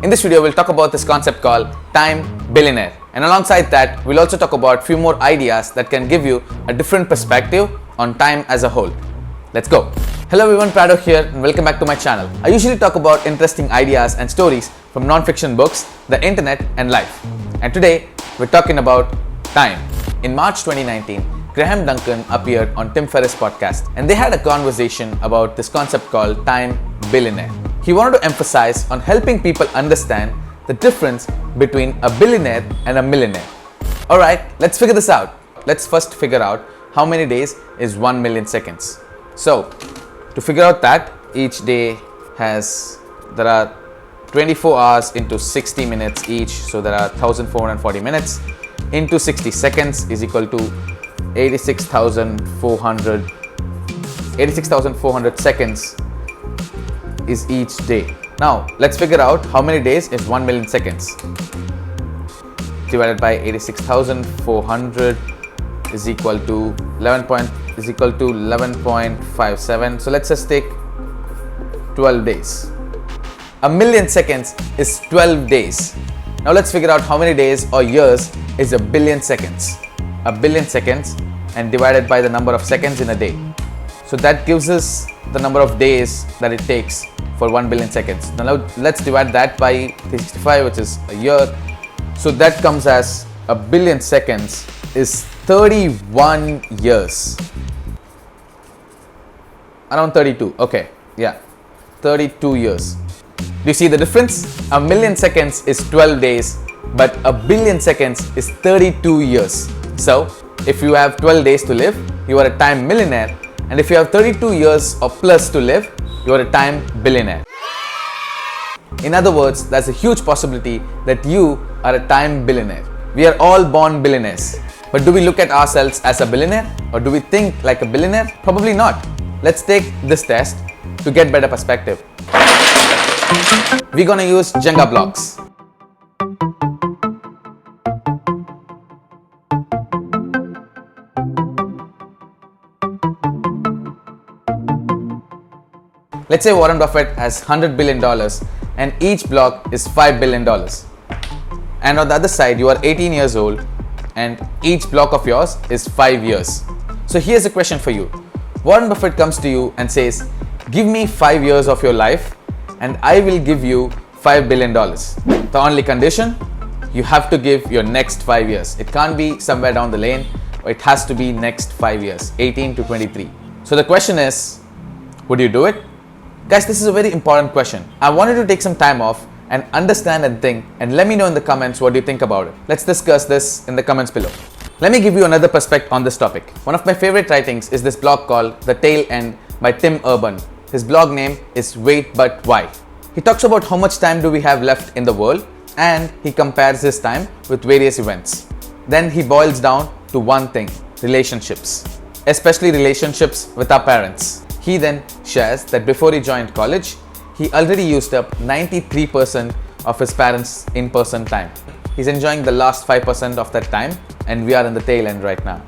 In this video, we'll talk about this concept called Time Billionaire. And alongside that, we'll also talk about a few more ideas that can give you a different perspective on time as a whole. Let's go. Hello everyone, Prado here and welcome back to my channel. I usually talk about interesting ideas and stories from non-fiction books, the internet and life. And today, we're talking about time. In March 2019, Graham Duncan appeared on Tim Ferriss' podcast and they had a conversation about this concept called Time Billionaire. He wanted to emphasize on helping people understand the difference between a billionaire and a millionaire. Alright, let's figure this out. Let's first figure out how many days is 1 million seconds. So, to figure out that, each day there are 24 hours into 60 minutes each, so there are 1440 minutes into 60 seconds is equal to 86,400 seconds is each day. Now let's figure out how many days is 1 million seconds. Divided by 86,400 is equal to 11.57. So let's just take 12 days. A million seconds is 12 days. Now let's figure out how many days or years is a billion seconds. A billion seconds and divided by the number of seconds in a day. So that gives us the number of days that it takes for 1 billion seconds. Now let's divide that by 365, which is a year. So that comes as a billion seconds is 31 years. Around 32. Okay, yeah, 32 years. Do you see the difference? A million seconds is 12 days, but a billion seconds is 32 years. So, if you have 12 days to live, you are a time millionaire. And if you have 32 years or plus to live, you are a time billionaire. In other words, there's a huge possibility that you are a time billionaire. We are all born billionaires. But do we look at ourselves as a billionaire? Or do we think like a billionaire? Probably not. Let's take this test to get better perspective. We're gonna use Jenga blocks. Let's say Warren Buffett has $100 billion and each block is $5 billion. And on the other side, you are 18 years old and each block of yours is 5 years. So here's a question for you. Warren Buffett comes to you and says, give me 5 years of your life and I will give you $5 billion. The only condition, you have to give your next 5 years. It can't be somewhere down the lane, or it has to be next 5 years, 18 to 23. So the question is, would you do it? Guys, this is a very important question. I wanted to take some time off and understand and think, and let me know in the comments what you think about it. Let's discuss this in the comments below. Let me give you another perspective on this topic. One of my favorite writings is this blog called The Tail End by Tim Urban. His blog name is Wait But Why. He talks about how much time do we have left in the world and he compares his time with various events. Then he boils down to one thing, relationships, especially relationships with our parents. He then shares that before he joined college, he already used up 93% of his parents' in-person time. He's enjoying the last 5% of that time and we are in the tail end right now.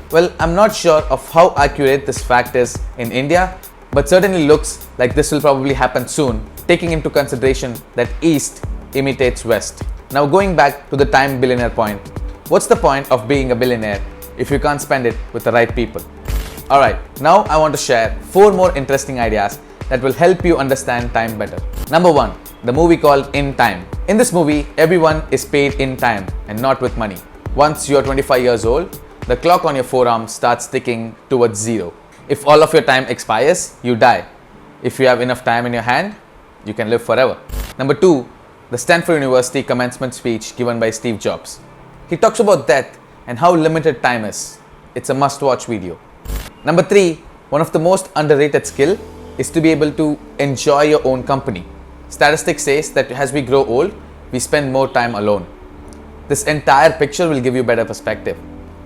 Well, I'm not sure of how accurate this fact is in India, but certainly looks like this will probably happen soon, taking into consideration that East imitates West. Now going back to the time billionaire point, what's the point of being a billionaire if you can't spend it with the right people? Alright, now I want to share 4 more interesting ideas that will help you understand time better. Number 1, the movie called In Time. In this movie, everyone is paid in time and not with money. Once you're 25 years old, the clock on your forearm starts ticking towards 0. If all of your time expires, you die. If you have enough time in your hand, you can live forever. Number 2, the Stanford University commencement speech given by Steve Jobs. He talks about death and how limited time is. It's a must-watch video. Number 3, one of the most underrated skill is to be able to enjoy your own company. Statistics says that as we grow old, we spend more time alone. This entire picture will give you better perspective.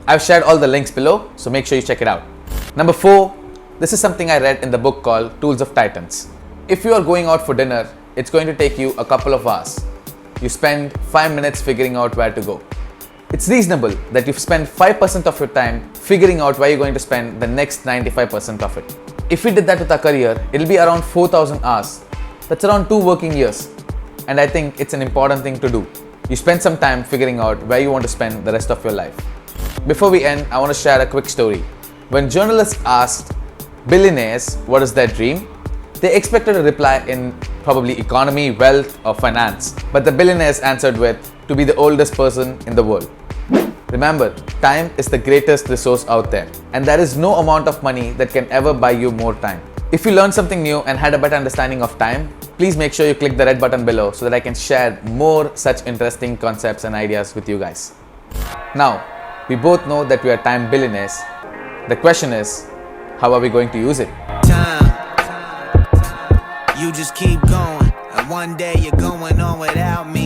I've shared all the links below, so make sure you check it out. Number 4, this is something I read in the book called Tools of Titans. If you are going out for dinner, it's going to take you a couple of hours. You spend 5 minutes figuring out where to go. It's reasonable that you spend 5% of your time figuring out where you're going to spend the next 95% of it. If we did that with our career, it'll be around 4,000 hours. That's around 2 working years. and I think it's an important thing to do. You spend some time figuring out where you want to spend the rest of your life. Before we end, I want to share a quick story. When journalists asked billionaires what is their dream, they expected a reply in probably economy, wealth, or finance. But the billionaires answered with, to be the oldest person in the world. Remember, time is the greatest resource out there, and there is no amount of money that can ever buy you more time. If you learned something new and had a better understanding of time, please make sure you click the red button below so that I can share more such interesting concepts and ideas with you guys. Now, we both know that we are time billionaires. The question is, how are we going to use it? Time. You just keep going, and one day you're going on without me.